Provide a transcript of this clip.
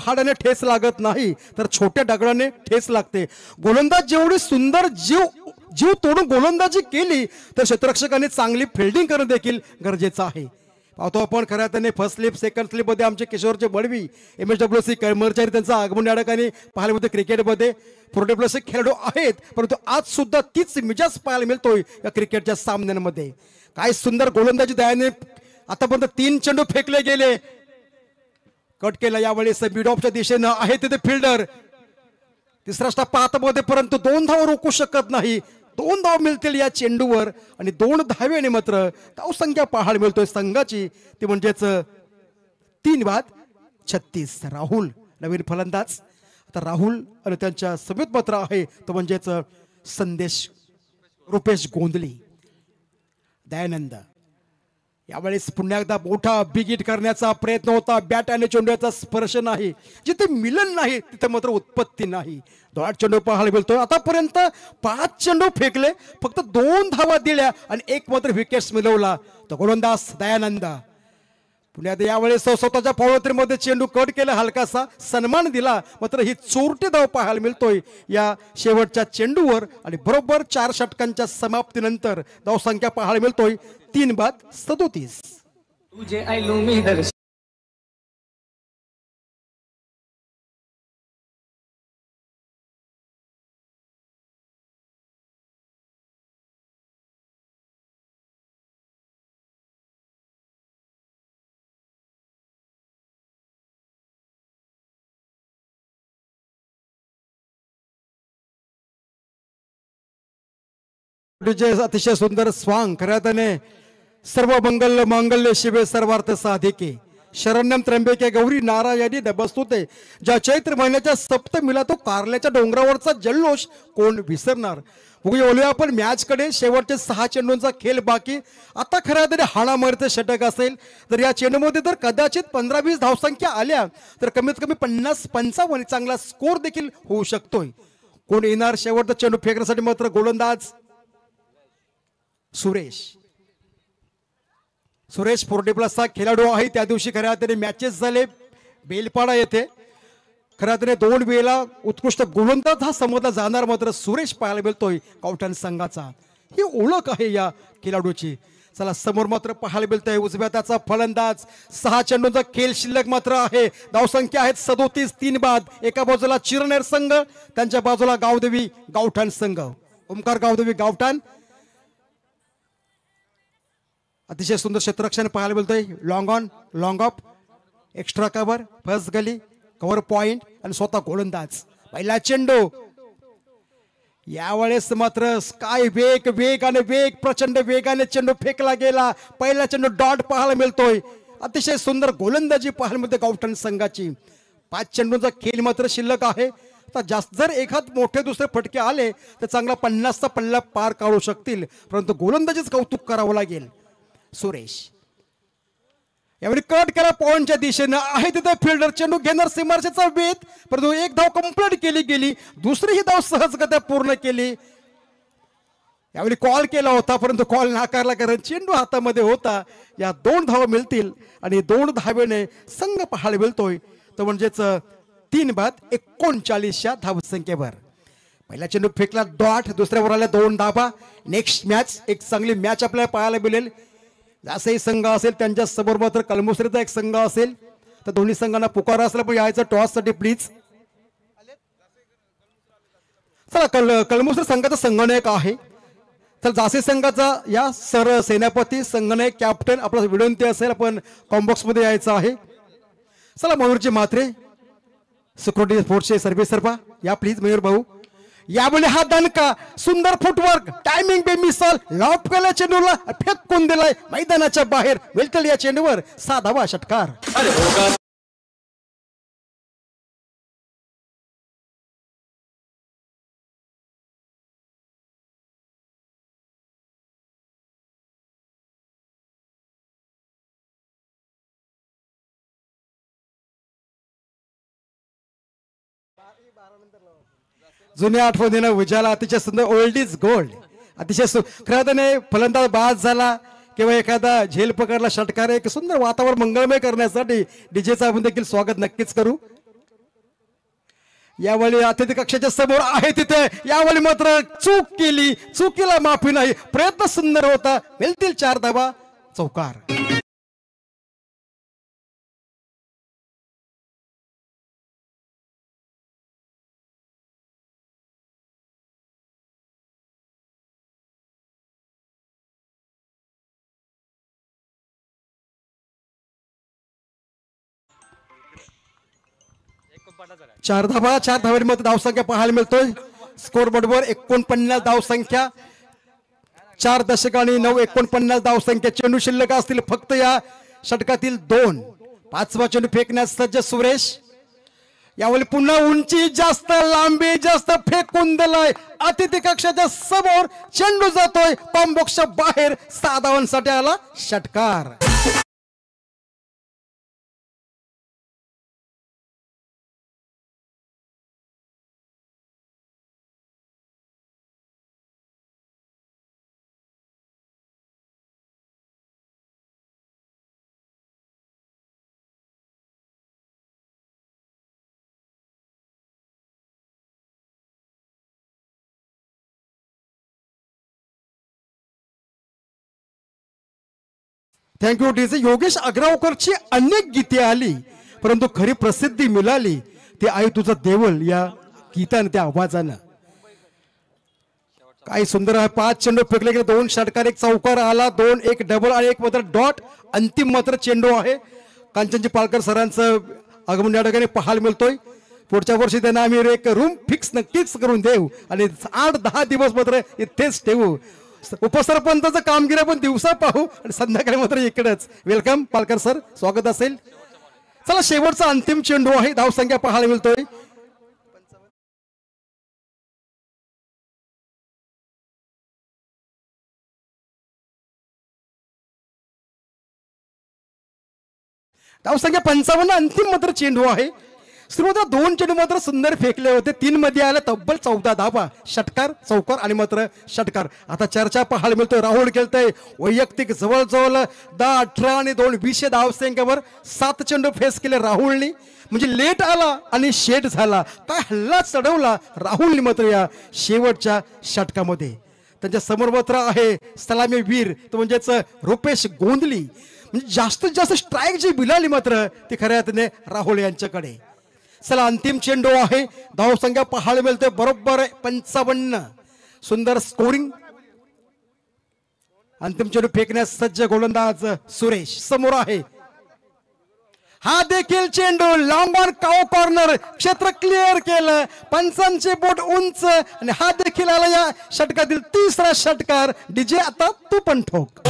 पहाडाने ठेस लागत नाही तर छोट्या दगडाने ठेस लागते। गोलंदाज जेवढी सुंदर जीव तोडून गोलंदाजी केली तर क्षेत्ररक्षकाने चांगली फिल्डिंग करणं देखील गरजेचं आहे। पाहतो आपण खऱ्या त्याने फर्स्ट स्लिप सेकंड स्लिपमध्ये आमचे किशोरचे बडवी MSWC कर्मचारी त्यांचं आगमन या ठिकाणी पाहायला मिळतं। क्रिकेटमध्ये प्रोडेप्लस खेळाडू आहेत परंतु आज सुद्धा तीच मिजाज पाहायला मिळतोय या क्रिकेटच्या सामन्यांमध्ये। काय सुंदर गोलंदाजी दयाने आतापर्यंत 3 चेंडू फेकले गेले, कट केला यावेळेस मिड ऑफच्या दिशेनं आहे तिथे फिल्डर। तिसरा स्टप्पा हातामध्ये परंतु 2 धावा रोखू शकत नाही। 2 धाव मिळतील या चेंडूवर आणि 2 धावेने मात्र धावसंख्या पाहायला मिळतोय संघाची ती म्हणजेच 3-36। राहुल नवीन फलंदाज, आता राहुल आणि त्यांच्या समेत मात्र आहे तो म्हणजेच संदेश रुपेश गोंधली। दयानंद यावेळेस पुन्हा एकदा मोठा बिग हिट करण्याचा प्रयत्न होता, बॅट आणि चेंडूचा स्पर्श नाही, जिथे मिलन नाही तिथे मात्र उत्पत्ती नाही। 2 चेंडू पाहायला मिळतोय, आतापर्यंत 5 चेंडू फेकले, फक्त 2 धावा दिल्या आणि 1 मात्र विकेट्स मिळवला तो गोलंदाज दयानंद। पुण्यात यावेळेस स्वतःच्या फॉलोथ्रीमध्ये चेंडू कट केला, हलकासा सन्मान दिला, मात्र ही चोरटी धाव पाहायला मिळतोय या शेवटच्या चेंडूवर आणि बरोबर 4 षटकांच्या समाप्तीनंतर धावसंख्या पाहायला मिळतोय 3-37। तुझे आयलो मी दर्शन अतिशय सुंदर स्वांग खऱ्याने सर्व मंगल मांगल्य शिवे सर्वार्थ साधिके शरण्यम त्र्यंबके गौरी नारायणी नमस्तुते। ज्या चैत्र महिन्याच्या सप्तमीला तो कारल्याच्या डोंगरावरचा जल्लोष कोण विसरणार। बघूया आपण मॅच कडे, शेवटचे 6 चेंडूंचा खेळ बाकी। आता खऱ्या तरी हाणामारीचे षटक असेल तर या चेंडूमध्ये जर कदाचित 15-20 धावसंख्या आल्या तर कमीत कमी 50-55 चांगला स्कोर देखील होऊ शकतोय। कोण येणार शेवटचा चेंडू फेकण्यासाठी? मात्र गोलंदाज सुरेश 40+ खेळाडू आहे। त्या दिवशी खऱ्या तरी मॅचेस झाले बेलपाडा येथे, खऱ्या तरी 2 वेळेला उत्कृष्ट गोलंदाज हा समजला जाणार, मात्र सुरेश पाहायला मिळतोय गावठाण संघाचा, ही ओळख आहे या खेळाडूची। चला समोर मात्र पाहायला मिळतोय उजव्या त्याचा फलंदाज। 6 चेंडूंचा खेळ शिल्लक मात्र आहे, धावसंख्या आहेत 37, 3 बाद। एका बाजूला चिरनेर संघ, त्यांच्या बाजूला गावदेवी गावठाण संघ। ओमकार गावदेवी गावठाण अतिशय सुंदर क्षेत्ररक्षण पाहायला मिळतोय। Long on long off, extra cover, first gully, cover point आणि स्वतः गोलंदाज। पहिला चेंडू यावेळेस मात्र काय वेग आणि वेग, प्रचंड वेगाने चेंडू फेकला गेला। पहिला चेंडू डॉट पाहायला मिळतोय, अतिशय सुंदर गोलंदाजी पाहायला मिळते गावठाण संघाची। 5 चेंडूंचा खेळ मात्र शिल्लक आहे। आता जास्त जर एखाद मोठे दुसरे फटके आले तर चांगला 50चा पल्ला पार काढू शकतील, परंतु गोलंदाजीच कौतुक करावं लागेल। सुरेश यावेळी कट केला पॉइंटच्या दिशेनं आहे तिथे फिल्डर, चेंडू घेणार सीमारेषेचा वेध, परंतु 1 धाव कंप्लीट केली गेली, दुसरी ही धाव सहजगत्या पूर्ण केली। यावेळी कॉल केला होता परंतु कॉल नाकारला, कारण चेंडू हातामध्ये होता। या 2 धावा मिळतील आणि 2 धावेने संघ पाहायला मिळतोय तो म्हणजेच 3-39 धावसंख्येवर। पहिला चेंडू फेकला डॉट, दुसऱ्यावर आल्या 2 धावा। नेक्स्ट मॅच एक चांगली मॅच आपल्याला पाहायला मिळेल। जसंही संघ असेल त्यांच्या समोर मात्र कलमुसरीचा एक संघ असेल, तर दोन्ही संघांना पुकारा असला पण यायचं टॉस साठी प्लीज। चला कलमुसरी संघाचा संघनायक आहे, तर जासे संघाचा या सर सेनापती संघनायक कॅप्टन आपला विनंती असेल आपण कॉम्बॉक्स मध्ये यायचं आहे। चला मयूरजी म्हात्रे सिक्युरिटी फोर्सचे सर्व्हिस सर्वा या प्लीज मयूर भाऊ। यावेळी हा दणका, सुंदर फुटवर्क, टायमिंग बेमिसाल, लॉप केला चेंडूला, फेकून दिलाय मैदानाच्या बाहेर। मिळतील या चेंडूवर 6 धावा, षटकार। जुन्या आठवणीनं उजाला, अतिशय सुंदर, ओल्ड इज गोल्ड। अतिशय खऱ्याने फलंदाज बाद झाला किंवा एखादा झेल पकडला, षटकार, एक सुंदर वातावरण मंगळमय करण्यासाठी डीजेचा आपण देखील स्वागत नक्कीच करू। यावेळी अतिथी कक्षाच्या समोर आहे तिथे यावेळी मात्र चूक केली, चुकीला माफी नाही. प्रयत्न सुंदर होता, मिळतील 4 धावा, चौकार. चार धावांमध्ये धावसंख्या पाहायला मिळतोय. स्कोर बोर्डवर 49 धावसंख्या, 4 दशक आणि 9 धावसंख्या. चेंडू शिल्लक असतील फक्त या षटकातील 2. 5वा चेंडू फेकण्यास सज्ज सुरेश. यावेळी पुन्हा उंची जास्त, लांबी जास्त, फेकून दिलाय अतिथी कक्षाच्या समोर. चेंडू जातोय कॉम बॉक्सच्या बाहेर. 6 धावांसाठी आला षटकार. Thank you DJ. योगेश अग्रावकरची अनेक गीते आली परंतु खरी प्रसिद्धी मिळाली ते आई तुझं देवल या गीतानं, त्या आवाजानं. काय सुंदर आहे. 5 चेंडू फेकले गेले, 2 षटकार, 1 चौकार आला, 2 1 डबल आणि 1 मात्र डॉट. अंतिम मात्र चेंडू आहे. कांचनजी पालकर सरांचं आगमन या ठिकाणी पाहायला मिळतोय. पुढच्या वर्षी त्यांना आम्ही एक रूम फिक्स नक्कीच करून देऊ आणि 8-10 दिवस मात्र इथेच ठेवू. उपसरपंचाचं कामगिरी आपण दिवसा पाहू आणि संध्याकाळी मात्र इकडेच. वेलकम पालकर सर, स्वागत असेल. चला शेवटचा अंतिम चेंडू आहे. धावसंख्या पाहायला मिळतोय. धावसंख्या 55. अंतिम मात्र चेंडू आहे. सुरुवातीला 2 चेंडू मात्र सुंदर फेकले होते. 3 मध्ये आले तब्बल 14 धावा. षटकार, चौकार आणि मात्र षटकार. आता चर्चा पाहायला मिळतोय. राहुल खेळतोय वैयक्तिक जवळजवळ 10, 18 आणि 2 20 धावसंख्येवर 7 चेंडू फेस केले राहुलनी. म्हणजे लेट आला आणि शेट झाला. काय हल्ला चढवला राहुलनी मात्र या शेवटच्या षटकामध्ये. त्यांच्या समोर मात्र आहे सलामी वीर, तो म्हणजेच रुपेश गोंधली. म्हणजे जास्तीत जास्त स्ट्राईक जी मिळाली मात्र ती खऱ्या अर्थाने राहुल यांच्याकडे. चला अंतिम चेंडू आहे. धावसंख्या पाहायला मिळते बरोबर 55. सुंदर स्कोरिंग. अंतिम चेंडू फेकण्यास सज्ज गोलंदाज सुरेश समोर आहे. हा देखील चेंडू लॉंग ऑन काउ कॉर्नर, क्षेत्र क्लिअर केलं. पंचांचे बोट उंच आणि हा देखील आला या षटकातील 3रा षटकार. डीजे आता तू पण ठोक.